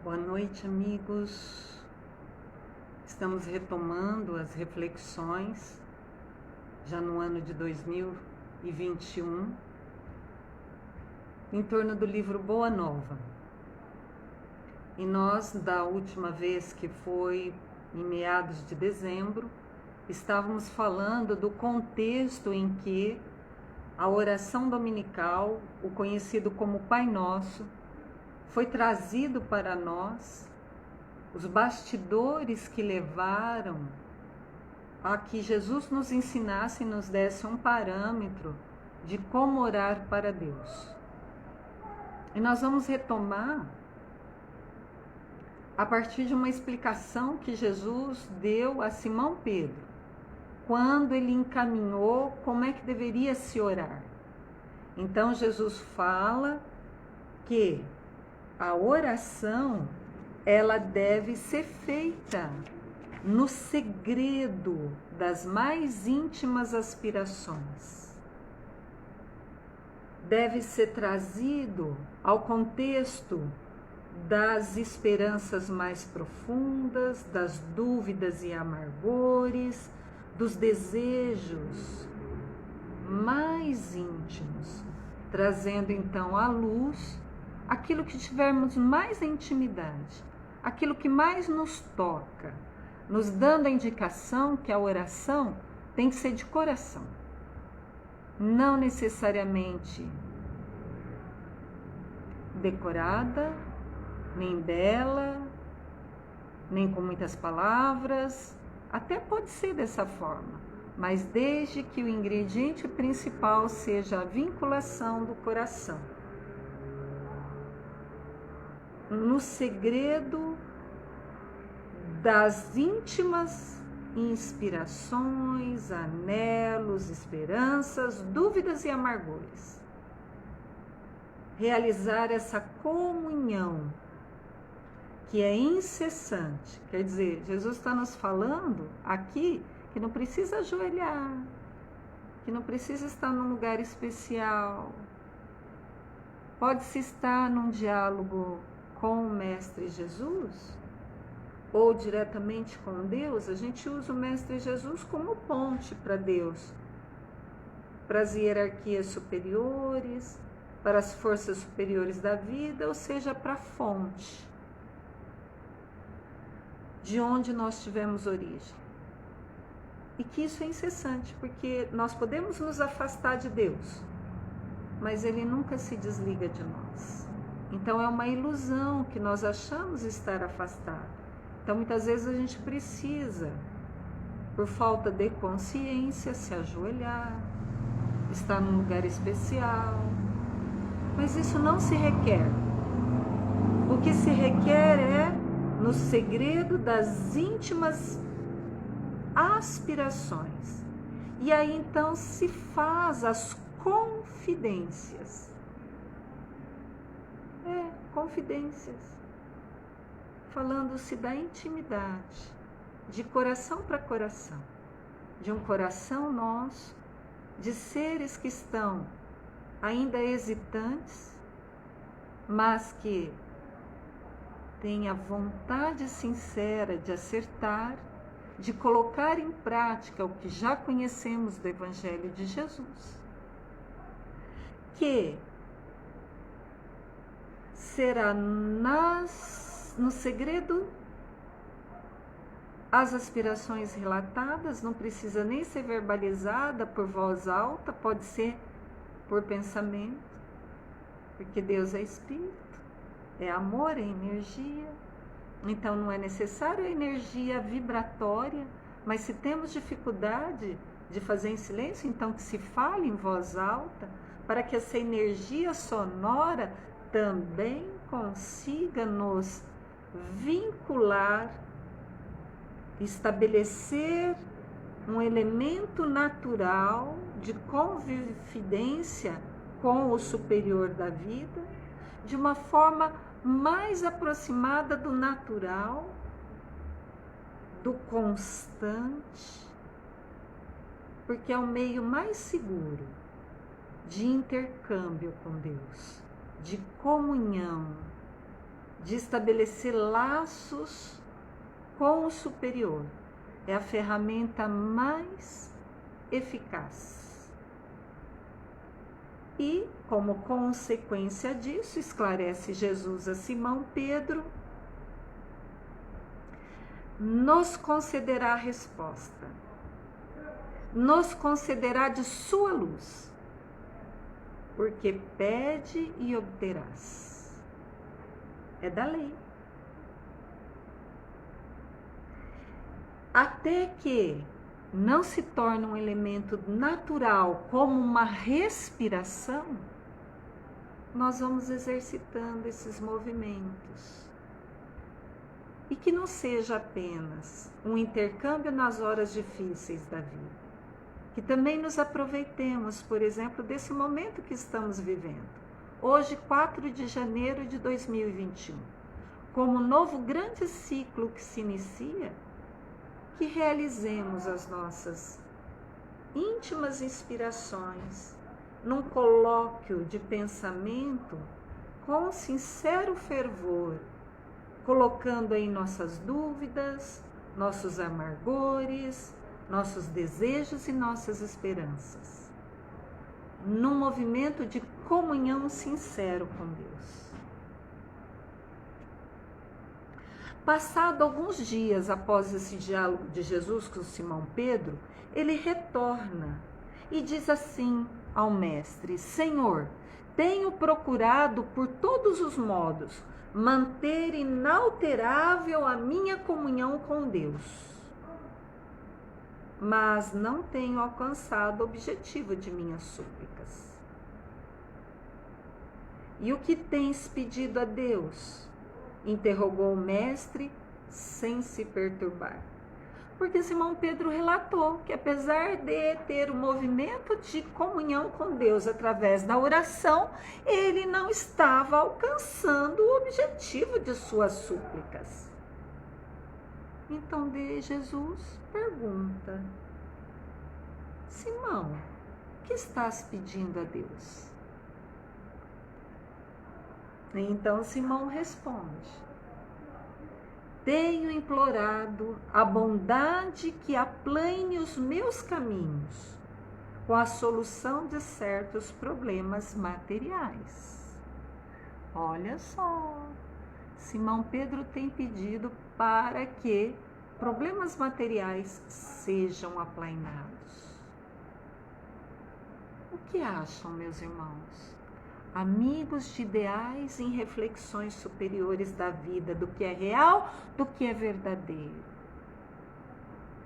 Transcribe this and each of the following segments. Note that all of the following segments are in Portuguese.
Boa noite, amigos. Estamos retomando as reflexões já no ano de 2021 em torno do livro Boa Nova. E nós, da última vez, que foi em meados de dezembro, estávamos falando do contexto em que a oração dominical, o conhecido como Pai Nosso, foi trazido para nós, os bastidores que levaram a que Jesus nos ensinasse e nos desse um parâmetro de como orar para Deus. E nós vamos retomar a partir de uma explicação que Jesus deu a Simão Pedro, quando ele encaminhou como é que deveria se orar. Então Jesus fala que a oração, ela deve ser feita no segredo das mais íntimas aspirações. Deve ser trazido ao contexto das esperanças mais profundas, das dúvidas e amargores, dos desejos mais íntimos, trazendo então à luz aquilo que tivermos mais intimidade, aquilo que mais nos toca, nos dando a indicação que a oração tem que ser de coração, não necessariamente decorada, nem bela, nem com muitas palavras, até pode ser dessa forma, mas desde que o ingrediente principal seja a vinculação do coração. No segredo das íntimas inspirações, anelos, esperanças, dúvidas e amargores. Realizar essa comunhão que é incessante. Quer dizer, Jesus está nos falando aqui que não precisa ajoelhar, que não precisa estar num lugar especial. Pode-se estar num diálogo com o Mestre Jesus, ou diretamente com Deus. A gente usa o Mestre Jesus como ponte para Deus, para as hierarquias superiores, para as forças superiores da vida, ou seja, para a fonte de onde nós tivemos origem. E que isso é incessante, porque nós podemos nos afastar de Deus, mas Ele nunca se desliga de nós. Então é uma ilusão que nós achamos estar afastado. Então muitas vezes a gente precisa, por falta de consciência, se ajoelhar, estar num lugar especial. Mas isso não se requer. O que se requer é no segredo das íntimas aspirações. E aí então se faz as confidências. Confidências, falando-se da intimidade, de coração para coração, de um coração nosso, de seres que estão ainda hesitantes, mas que têm a vontade sincera de acertar, de colocar em prática o que já conhecemos do Evangelho de Jesus, que será no segredo as aspirações relatadas, não precisa nem ser verbalizada por voz alta, pode ser por pensamento, porque Deus é Espírito, é amor, é energia, então não é necessário a energia vibratória, mas se temos dificuldade de fazer em silêncio, então que se fale em voz alta, para que essa energia sonora também consiga nos vincular, estabelecer um elemento natural de confidência com o superior da vida, de uma forma mais aproximada do natural, do constante, porque é o meio mais seguro de intercâmbio com Deus, de comunhão, de estabelecer laços com o superior. É a ferramenta mais eficaz. E, como consequência disso, esclarece Jesus a Simão Pedro, nos concederá a resposta, nos concederá de sua luz, porque pede e obterás. É da lei. Até que não se torna um elemento natural como uma respiração, nós vamos exercitando esses movimentos. E que não seja apenas um intercâmbio nas horas difíceis da vida. Que também nos aproveitemos, por exemplo, desse momento que estamos vivendo. Hoje, 4 de janeiro de 2021. Como um novo grande ciclo que se inicia, que realizemos as nossas íntimas inspirações num colóquio de pensamento com sincero fervor, colocando aí nossas dúvidas, nossos amargores, nossos desejos e nossas esperanças, num movimento de comunhão sincero com Deus. Passado alguns dias após esse diálogo de Jesus com Simão Pedro, ele retorna e diz assim ao mestre: Senhor, tenho procurado por todos os modos manter inalterável a minha comunhão com Deus, mas não tenho alcançado o objetivo de minhas súplicas. E o que tens pedido a Deus? Interrogou o mestre sem se perturbar. Porque Simão Pedro relatou que apesar de ter um movimento de comunhão com Deus através da oração, ele não estava alcançando o objetivo de suas súplicas. Então Jesus pergunta: Simão, o que estás pedindo a Deus? Então Simão responde: tenho implorado a bondade que aplane os meus caminhos com a solução de certos problemas materiais. Olha só, Simão Pedro tem pedido para que problemas materiais sejam aplainados. O que acham, meus irmãos? Amigos de ideais em reflexões superiores da vida, do que é real, do que é verdadeiro.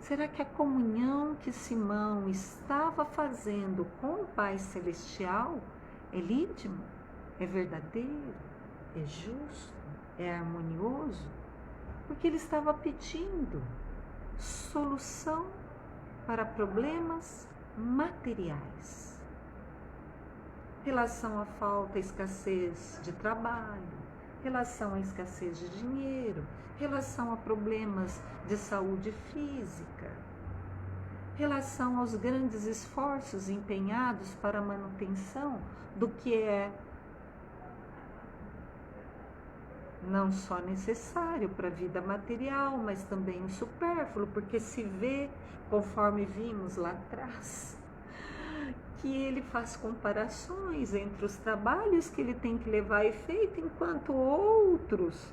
Será que a comunhão que Simão estava fazendo com o Pai Celestial é legítimo, é verdadeiro, é justo, é harmonioso? Porque ele estava pedindo solução para problemas materiais. Relação à falta, escassez de trabalho, relação à escassez de dinheiro, relação a problemas de saúde física, relação aos grandes esforços empenhados para a manutenção do que é não só necessário para a vida material, mas também o supérfluo, porque se vê, conforme vimos lá atrás, que ele faz comparações entre os trabalhos que ele tem que levar a efeito, enquanto outros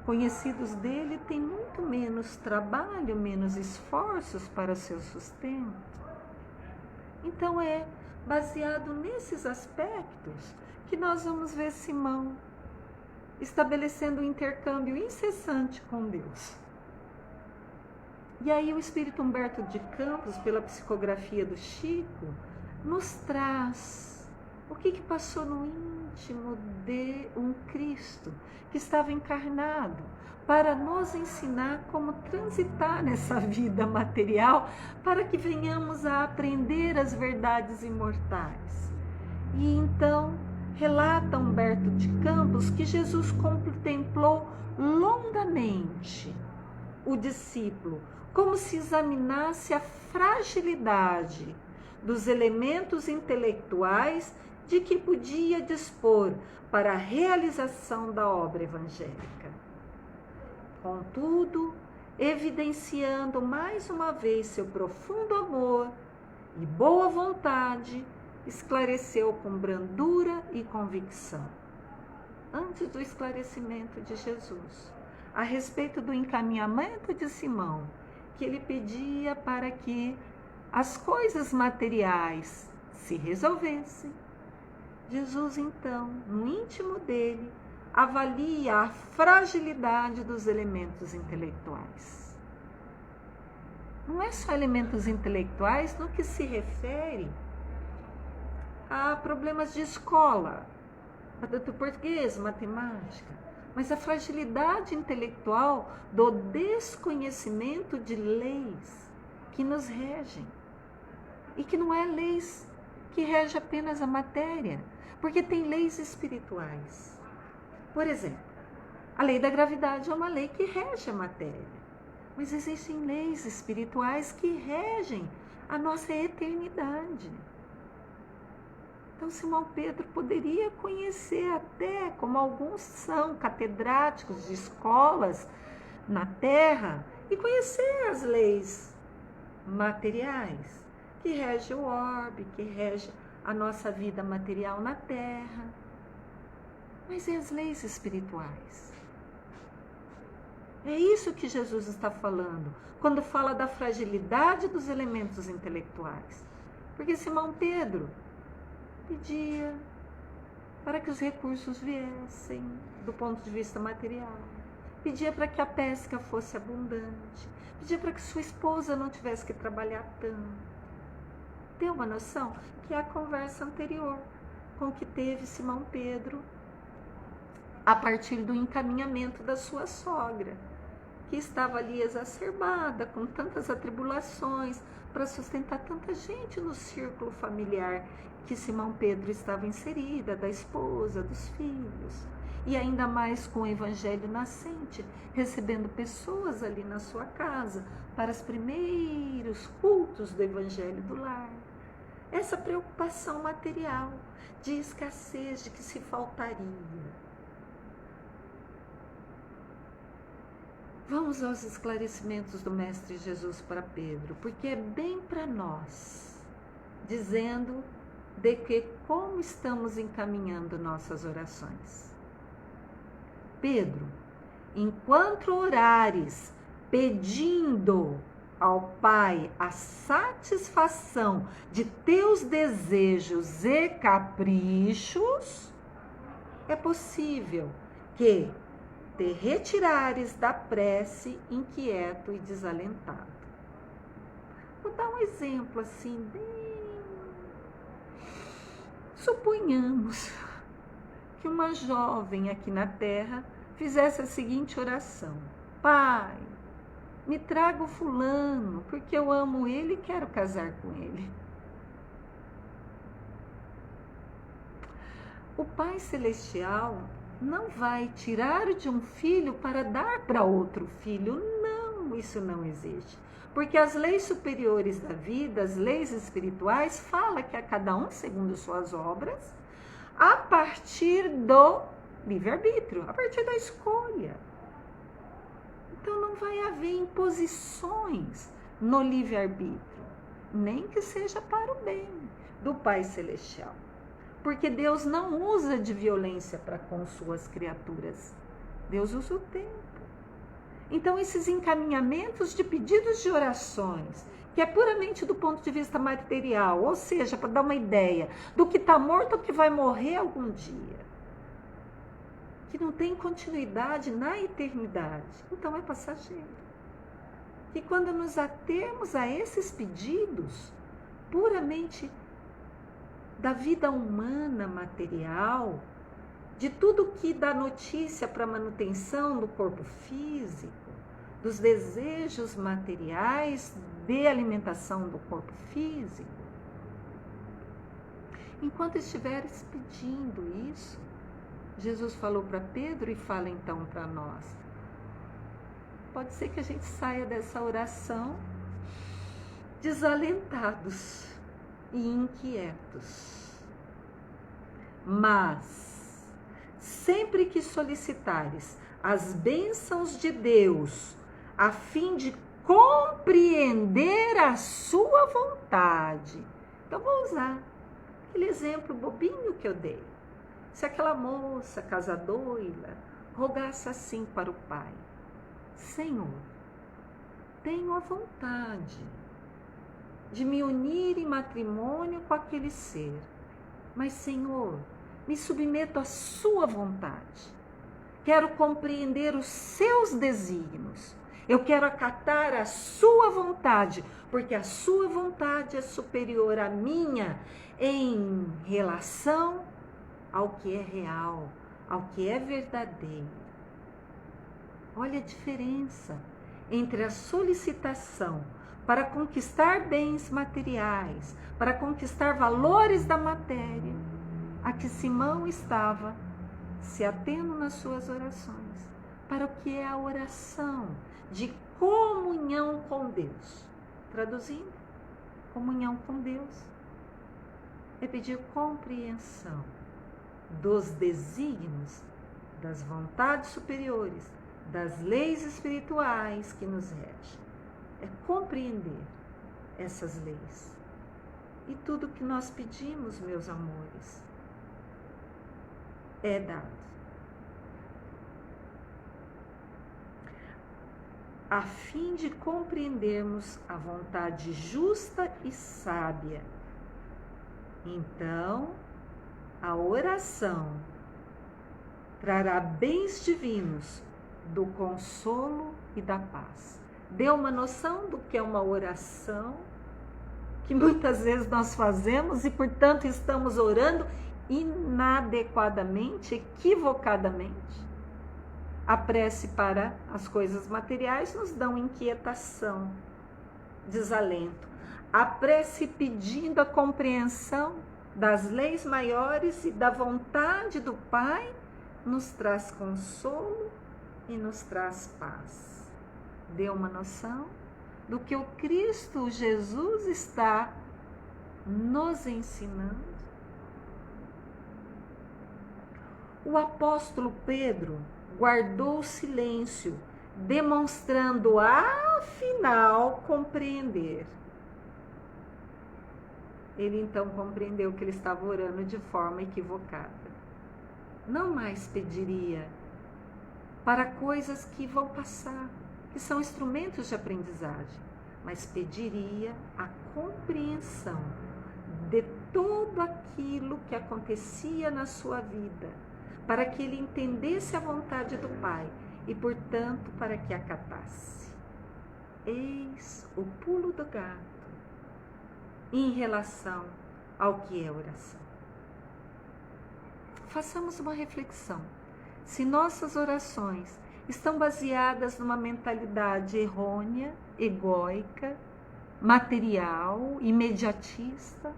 conhecidos dele têm muito menos trabalho, menos esforços para seu sustento. Então é baseado nesses aspectos que nós vamos ver Simão estabelecendo um intercâmbio incessante com Deus. E aí o Espírito Humberto de Campos, pela psicografia do Chico, nos traz o que passou no íntimo de um Cristo que estava encarnado para nos ensinar como transitar nessa vida material, para que venhamos a aprender as verdades imortais. E então relata Humberto de Campos que Jesus contemplou longamente o discípulo, como se examinasse a fragilidade dos elementos intelectuais de que podia dispor para a realização da obra evangélica. Contudo, evidenciando mais uma vez seu profundo amor e boa vontade, esclareceu com brandura e convicção, antes do esclarecimento de Jesus, a respeito do encaminhamento de Simão, que ele pedia para que as coisas materiais se resolvessem. Jesus, então, no íntimo dele, avalia a fragilidade dos elementos intelectuais. Não é só elementos intelectuais no que se refere a problemas de escola, do português, matemática, mas a fragilidade intelectual do desconhecimento de leis que nos regem. E que não é leis que rege apenas a matéria, porque tem leis espirituais. Por exemplo, a lei da gravidade é uma lei que rege a matéria, mas existem leis espirituais que regem a nossa eternidade. Então, Simão Pedro poderia conhecer até, como alguns são catedráticos de escolas na terra, e conhecer as leis materiais que regem o orbe, que regem a nossa vida material na terra. Mas e as leis espirituais? É isso que Jesus está falando quando fala da fragilidade dos elementos intelectuais. Porque Simão Pedro pedia para que os recursos viessem do ponto de vista material, pedia para que a pesca fosse abundante, pedia para que sua esposa não tivesse que trabalhar tanto. Tem uma noção que é a conversa anterior com que teve Simão Pedro a partir do encaminhamento da sua sogra, que estava ali exacerbada, com tantas atribulações, para sustentar tanta gente no círculo familiar que Simão Pedro estava inserida, da esposa, dos filhos, e ainda mais com o evangelho nascente, recebendo pessoas ali na sua casa para os primeiros cultos do evangelho do lar. Essa preocupação material, de escassez, de que se faltaria. Vamos aos esclarecimentos do Mestre Jesus para Pedro, porque é bem para nós, dizendo de que como estamos encaminhando nossas orações. Pedro, enquanto orares pedindo ao Pai a satisfação de teus desejos e caprichos, é possível que te retirares da prece inquieto e desalentado. Vou dar um exemplo assim, suponhamos que uma jovem aqui na Terra fizesse a seguinte oração: Pai, me traga o fulano, porque eu amo ele e quero casar com ele. O Pai Celestial não vai tirar de um filho para dar para outro filho. Não, isso não existe. Porque as leis superiores da vida, as leis espirituais, falam que a cada um segundo suas obras, a partir do livre-arbítrio, a partir da escolha. Então não vai haver imposições no livre-arbítrio, nem que seja para o bem do Pai Celestial. Porque Deus não usa de violência para com suas criaturas. Deus usa o tempo. Então, esses encaminhamentos de pedidos de orações, que é puramente do ponto de vista material, ou seja, para dar uma ideia do que está morto ou que vai morrer algum dia, que não tem continuidade na eternidade, então é passageiro. E quando nos atermos a esses pedidos, puramente da vida humana material, de tudo que dá notícia para a manutenção do corpo físico, dos desejos materiais de alimentação do corpo físico, enquanto estiveres pedindo isso, Jesus falou para Pedro e fala então para nós. Pode ser que a gente saia dessa oração desalentados e inquietos. Mas, sempre que solicitares as bênçãos de Deus, a fim de compreender a sua vontade. Então, vou usar aquele exemplo bobinho que eu dei. Se aquela moça casadoira rogasse assim para o pai: Senhor, tenho a vontade de me unir em matrimônio com aquele ser, mas, Senhor, me submeto à sua vontade. Quero compreender os seus desígnios. Eu quero acatar a sua vontade, porque a sua vontade é superior à minha em relação ao que é real, ao que é verdadeiro. Olha a diferença entre a solicitação para conquistar bens materiais, para conquistar valores da matéria, a que Simão estava se atendo nas suas orações, para o que é a oração de comunhão com Deus. Traduzindo, comunhão com Deus é pedir compreensão dos desígnios, das vontades superiores, das leis espirituais que nos regem. É compreender essas leis. E tudo que nós pedimos, meus amores, é dado. A fim de compreendermos a vontade justa e sábia. Então, a oração trará bens divinos do consolo e da paz. Deu uma noção do que é uma oração, que muitas vezes nós fazemos e, portanto, estamos orando inadequadamente, equivocadamente. A prece para as coisas materiais nos dão inquietação, desalento. A prece pedindo a compreensão das leis maiores e da vontade do Pai nos traz consolo e nos traz paz. Deu uma noção do que o Cristo Jesus está nos ensinando? O apóstolo Pedro guardou o silêncio, demonstrando afinal compreender. Ele então compreendeu que ele estava orando de forma equivocada. Não mais pediria para coisas que vão passar, que são instrumentos de aprendizagem, mas pediria a compreensão de tudo aquilo que acontecia na sua vida, para que ele entendesse a vontade do Pai e, portanto, para que acatasse. Eis o pulo do gato em relação ao que é oração. Façamos uma reflexão. Se nossas orações estão baseadas numa mentalidade errônea, egóica, material, imediatista,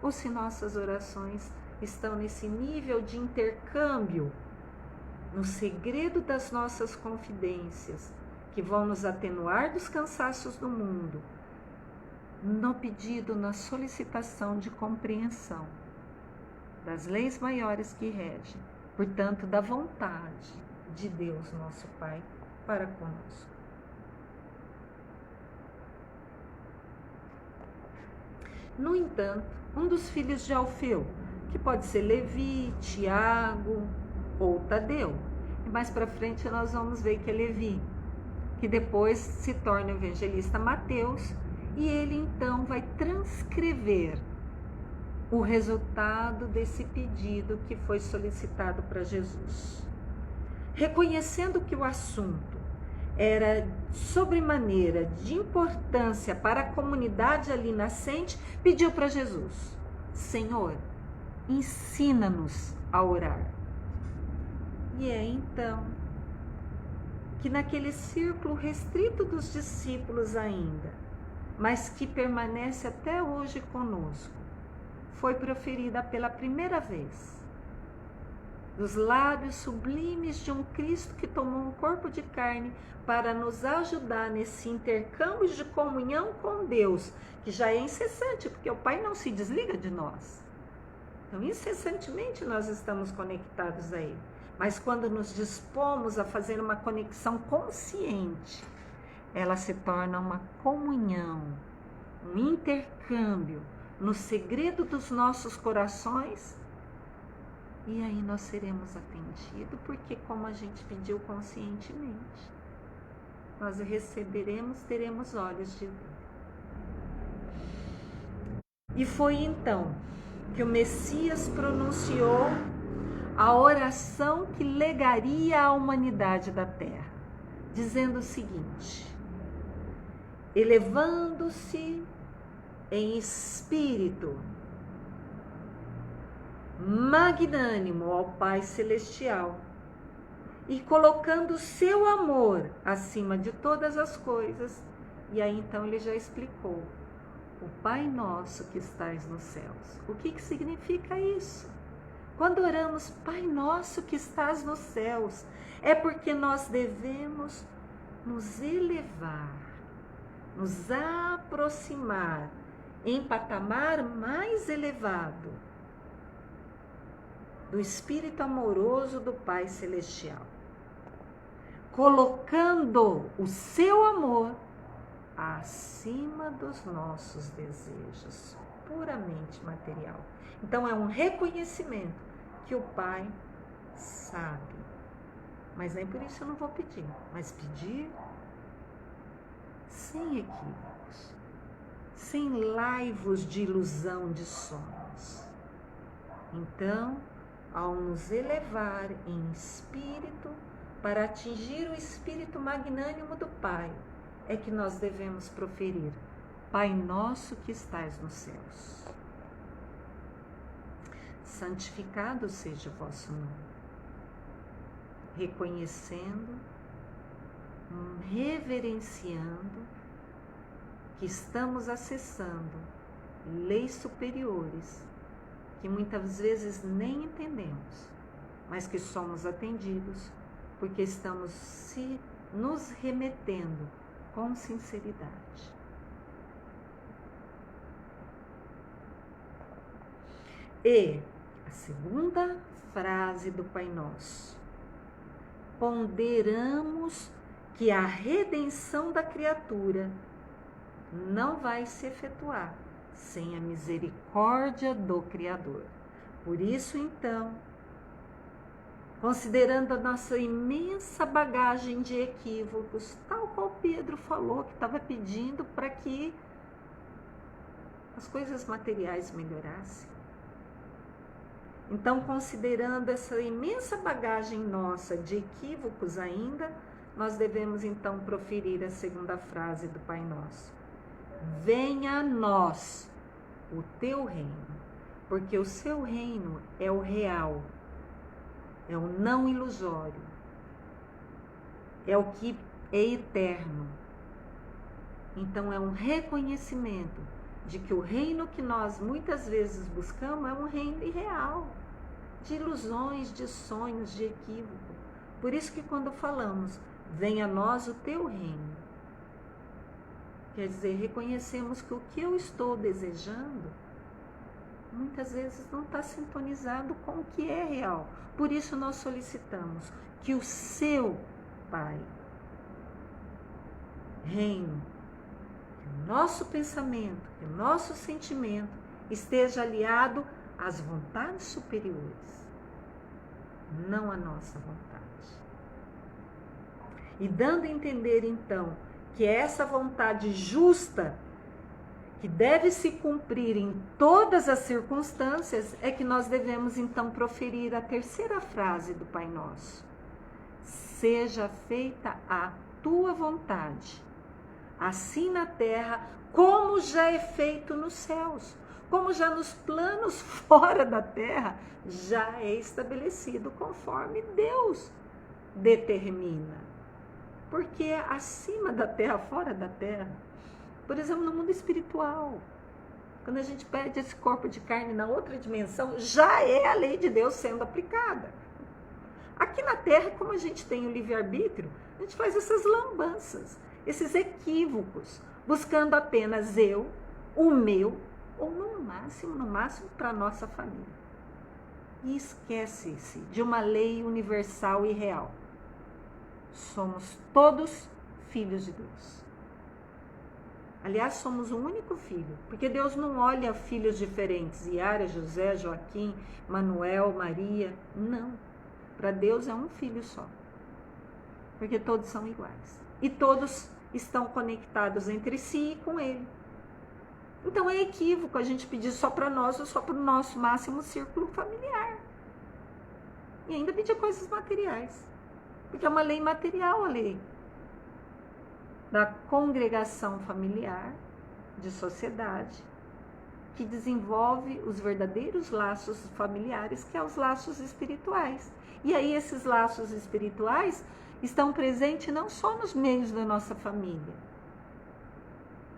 ou se nossas orações estão nesse nível de intercâmbio, no segredo das nossas confidências, que vão nos atenuar dos cansaços do mundo, no pedido, na solicitação de compreensão das leis maiores que regem, portanto, da vontade de Deus, nosso Pai, para conosco. No entanto, um dos filhos de Alfeu, que pode ser Levi, Tiago ou Tadeu, e mais para frente nós vamos ver que é Levi, que depois se torna o evangelista Mateus, e ele então vai transcrever o resultado desse pedido que foi solicitado para Jesus. Reconhecendo que o assunto era sobremaneira de importância para a comunidade ali nascente, pediu para Jesus: Senhor, ensina-nos a orar. E é então que naquele círculo restrito dos discípulos ainda, mas que permanece até hoje conosco, foi proferida pela primeira vez, dos lábios sublimes de um Cristo que tomou um corpo de carne para nos ajudar nesse intercâmbio de comunhão com Deus, que já é incessante, porque o Pai não se desliga de nós. Então, incessantemente nós estamos conectados a Ele. Mas quando nos dispomos a fazer uma conexão consciente, ela se torna uma comunhão, um intercâmbio no segredo dos nossos corações. E aí nós seremos atendidos, porque como a gente pediu conscientemente, nós receberemos, teremos olhos de ver. E foi então que o Messias pronunciou a oração que legaria a humanidade da terra, dizendo o seguinte: elevando-se em espírito magnânimo ao Pai Celestial e colocando seu amor acima de todas as coisas. E aí então ele já explicou: o Pai Nosso que estás nos céus. O que significa isso? Quando oramos Pai Nosso que estás nos céus, é porque nós devemos nos elevar, nos aproximar em patamar mais elevado do Espírito amoroso do Pai Celestial, colocando o seu amor acima dos nossos desejos, puramente material. Então é um reconhecimento que o Pai sabe, mas nem por isso eu não vou pedir, mas pedir sem equívocos, sem laivos de ilusão de sonhos. Então, ao nos elevar em espírito para atingir o espírito magnânimo do Pai, é que nós devemos proferir: Pai Nosso que estais nos céus, santificado seja o vosso nome, reconhecendo, reverenciando que estamos acessando leis superiores que muitas vezes nem entendemos, mas que somos atendidos porque estamos nos remetendo com sinceridade. E a segunda frase do Pai Nosso: ponderamos que a redenção da criatura não vai se efetuar sem a misericórdia do Criador. Por isso, então, considerando a nossa imensa bagagem de equívocos, tal qual Pedro falou, que estava pedindo para que as coisas materiais melhorassem. Então, considerando essa imensa bagagem nossa de equívocos ainda, nós devemos então proferir a segunda frase do Pai Nosso: venha a nós o teu reino, porque o seu reino é o real, é o não ilusório, é o que é eterno. Então é um reconhecimento de que o reino que nós muitas vezes buscamos é um reino irreal, de ilusões, de sonhos, de equívoco. Por isso que quando falamos, venha a nós o teu reino, quer dizer, reconhecemos que o que eu estou desejando muitas vezes não está sintonizado com o que é real. Por isso nós solicitamos que o seu Pai reino, que o nosso pensamento, que o nosso sentimento esteja aliado às vontades superiores, não à nossa vontade. E dando a entender então que essa vontade justa, que deve se cumprir em todas as circunstâncias, é que nós devemos então proferir a terceira frase do Pai Nosso: seja feita a tua vontade, assim na terra como já é feito nos céus, como já nos planos fora da terra já é estabelecido conforme Deus determina. Porque acima da terra, fora da terra, por exemplo, no mundo espiritual, quando a gente perde esse corpo de carne na outra dimensão, já é a lei de Deus sendo aplicada. Aqui na terra, como a gente tem o livre-arbítrio, a gente faz essas lambanças, esses equívocos, buscando apenas eu, o meu, ou no máximo para a nossa família. e esquece-se de uma lei universal e real. Somos todos filhos de Deus. Aliás, somos um único filho, porque Deus não olha filhos diferentes, Yara, José, Joaquim, Manuel, Maria, não. Para Deus é um filho só, porque todos são iguais e todos estão conectados entre si e com Ele. Então é equívoco a gente pedir só para nós ou só para o nosso máximo círculo familiar. E ainda pedir coisas materiais, porque é uma lei material a lei da congregação familiar, de sociedade, que desenvolve os verdadeiros laços familiares, que são os laços espirituais. E aí esses laços espirituais estão presentes não só nos meios da nossa família,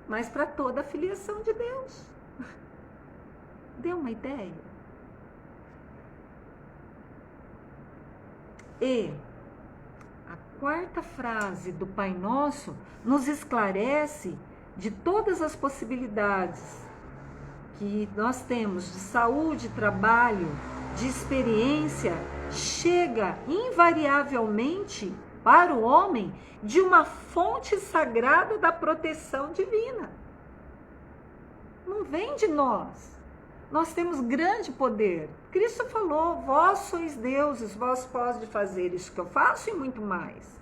mas para toda a filiação de Deus. Deu uma ideia? E a quarta frase do Pai Nosso nos esclarece de todas as possibilidades que nós temos de saúde, trabalho, de experiência, chega invariavelmente para o homem de uma fonte sagrada da proteção divina. Não vem de nós. Nós temos grande poder. Cristo falou, vós sois deuses, vós podem fazer isso que eu faço e muito mais.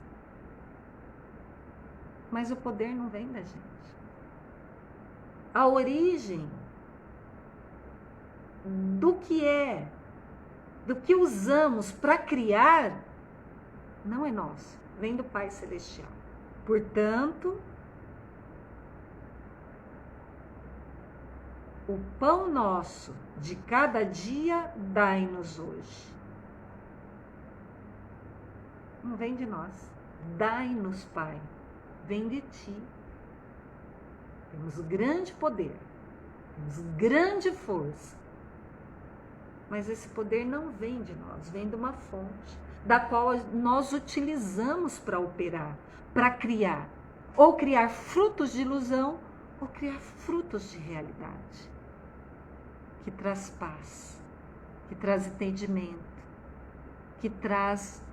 Mas o poder não vem da gente. A origem do que usamos para criar, não é nosso, vem do Pai Celestial. Portanto, o pão nosso de cada dia dai-nos hoje. Não vem de nós. Dai-nos, Pai. Vem de Ti. Temos grande poder. Temos grande força. Mas esse poder não vem de nós. Vem de uma fonte, da qual nós utilizamos para operar, para criar. Ou criar frutos de ilusão, ou criar frutos de realidade. Que traz paz, que traz entendimento, que traz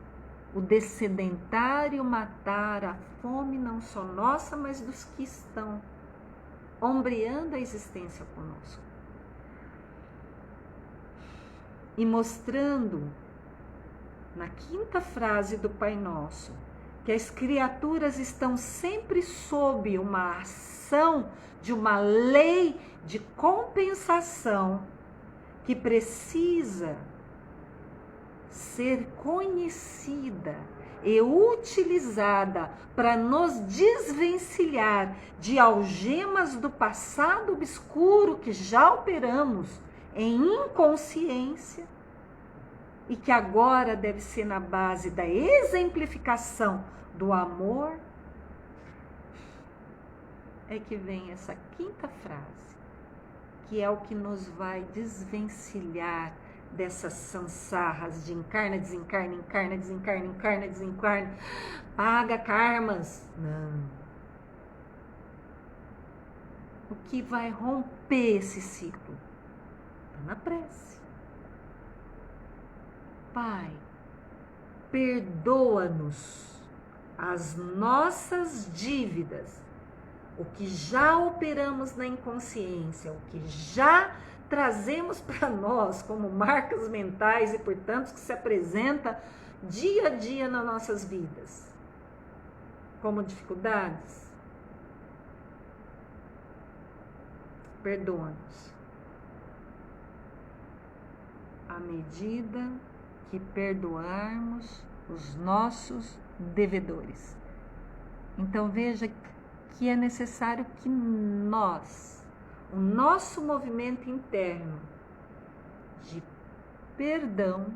o dessedentário matar a fome não só nossa, mas dos que estão ombreando a existência conosco. E mostrando na quinta frase do Pai Nosso que as criaturas estão sempre sob uma ação de uma lei de compensação que precisa ser conhecida e utilizada para nos desvencilhar de algemas do passado obscuro que já operamos em inconsciência e que agora deve ser na base da exemplificação do amor, é que vem essa quinta frase, que é o que nos vai desvencilhar dessas sansarras de encarna, desencarna, encarna, desencarna, encarna, desencarna, paga karmas. Não. O que vai romper esse ciclo? Está na prece. Pai, perdoa-nos as nossas dívidas, o que já operamos na inconsciência, o que já trazemos para nós como marcas mentais e, portanto, que se apresenta dia a dia nas nossas vidas, como dificuldades. Perdoa-nos. À medida que perdoarmos os nossos devedores. Então veja que é necessário que nós, o nosso movimento interno de perdão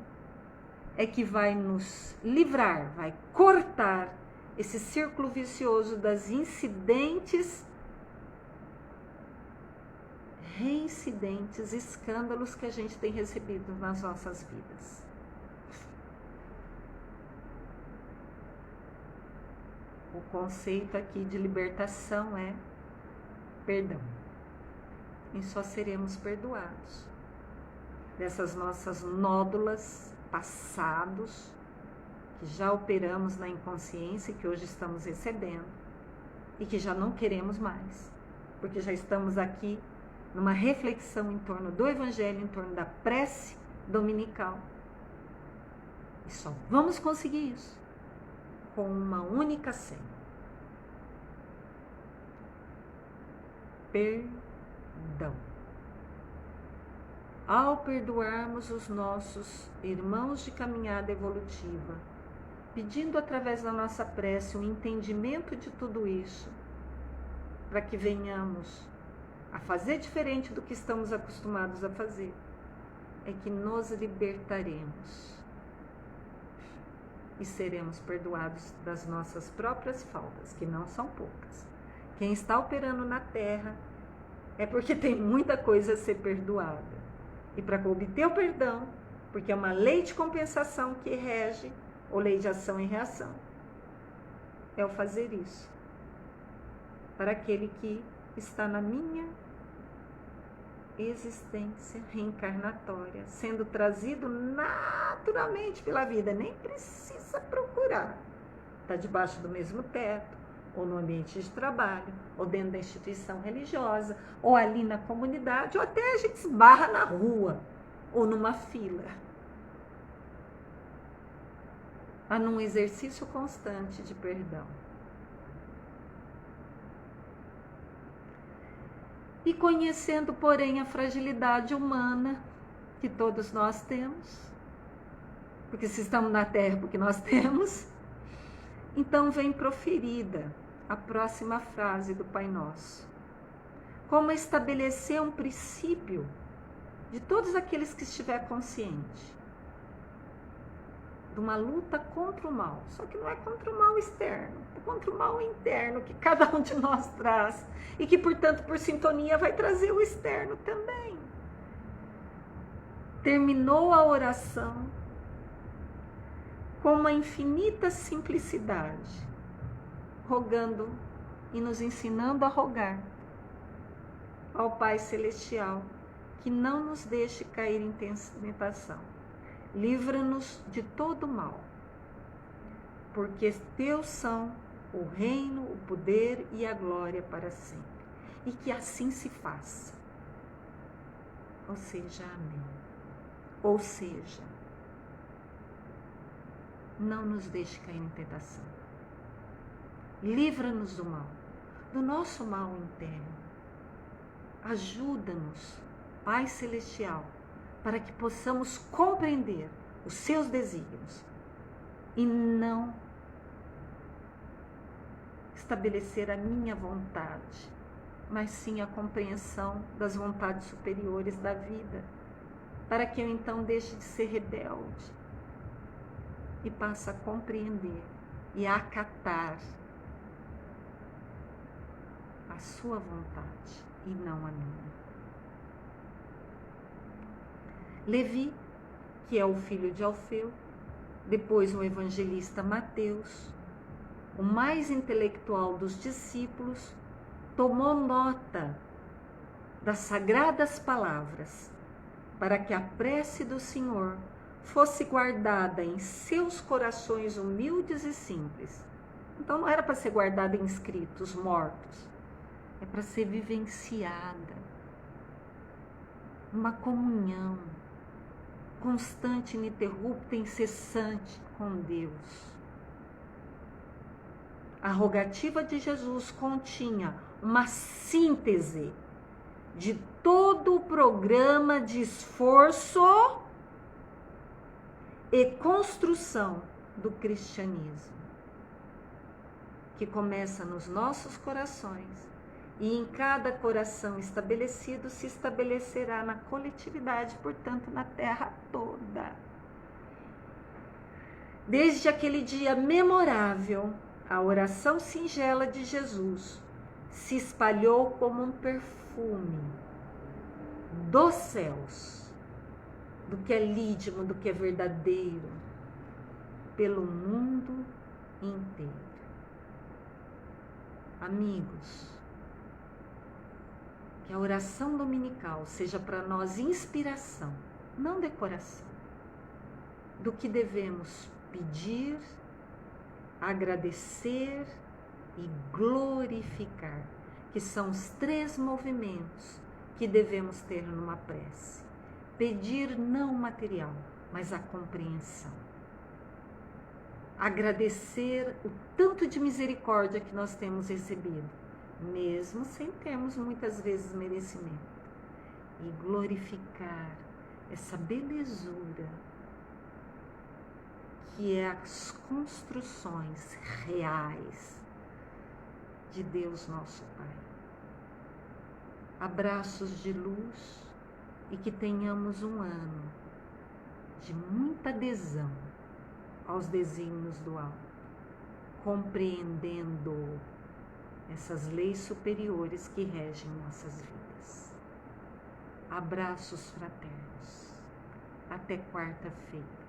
é que vai nos livrar, vai cortar esse círculo vicioso das incidentes, reincidentes, escândalos que a gente tem recebido nas nossas vidas. O conceito aqui de libertação é perdão. E só seremos perdoados dessas nossas nódulas passados, que já operamos na inconsciência e que hoje estamos recebendo, e que já não queremos mais, porque já estamos aqui numa reflexão em torno do Evangelho, em torno da prece dominical. E só vamos conseguir isso com uma única senha: perdão. Ao perdoarmos os nossos irmãos de caminhada evolutiva, pedindo através da nossa prece um entendimento de tudo isso, para que venhamos a fazer diferente do que estamos acostumados a fazer, é que nos libertaremos e seremos perdoados das nossas próprias faltas, que não são poucas. Quem está operando na Terra é porque tem muita coisa a ser perdoada. E para obter o perdão, porque é uma lei de compensação que rege, ou lei de ação e reação, é o fazer isso para aquele que está na minha existência reencarnatória, sendo trazido naturalmente pela vida, nem precisa procurar. Está debaixo do mesmo teto, ou no ambiente de trabalho, ou dentro da instituição religiosa, ou ali na comunidade, ou até a gente esbarra na rua, ou numa fila. Há num exercício constante de perdão. E conhecendo, porém, a fragilidade humana que todos nós temos, porque se estamos na Terra, porque nós temos, então vem proferida a próxima frase do Pai Nosso. Como estabelecer um princípio de todos aqueles que estiver consciente de uma luta contra o mal, só que não é contra o mal externo, é contra o mal interno que cada um de nós traz e que, portanto, por sintonia vai trazer o externo também. Terminou a oração com uma infinita simplicidade, rogando e nos ensinando a rogar ao Pai Celestial que não nos deixe cair em tentação. Livra-nos de todo mal, porque teus são o reino, o poder e a glória para sempre. E que assim se faça. Ou seja, amém. Ou seja, não nos deixe cair em tentação. Livra-nos do mal, do nosso mal interno. Ajuda-nos, Pai Celestial, para que possamos compreender os seus desígnios e não estabelecer a minha vontade, mas sim a compreensão das vontades superiores da vida, para que eu então deixe de ser rebelde e passe a compreender e a acatar a sua vontade e não a minha. Levi, que é o filho de Alfeu, depois o evangelista Mateus, o mais intelectual dos discípulos, tomou nota das sagradas palavras para que a prece do Senhor fosse guardada em seus corações humildes e simples. Então não era para ser guardada em escritos mortos, é para ser vivenciada, uma comunhão constante, ininterrupta, incessante com Deus. A rogativa de Jesus continha uma síntese de todo o programa de esforço e construção do cristianismo, que começa nos nossos corações e em cada coração estabelecido se estabelecerá na coletividade, portanto, na Terra toda. Desde aquele dia memorável, a oração singela de Jesus se espalhou como um perfume dos céus, do que é lídimo, do que é verdadeiro, pelo mundo inteiro. Amigos, que a oração dominical seja para nós inspiração não decoração, do que devemos pedir, agradecer e glorificar, que são os 3 movimentos que devemos ter numa prece. Pedir não material, mas a compreensão. Agradecer o tanto de misericórdia que nós temos recebido, mesmo sem termos muitas vezes merecimento. E glorificar essa belezura que é as construções reais de Deus nosso Pai. Abraços de luz e que tenhamos um ano de muita adesão aos desígnios do alto, compreendendo essas leis superiores que regem nossas vidas. Abraços fraternos. Até quarta-feira.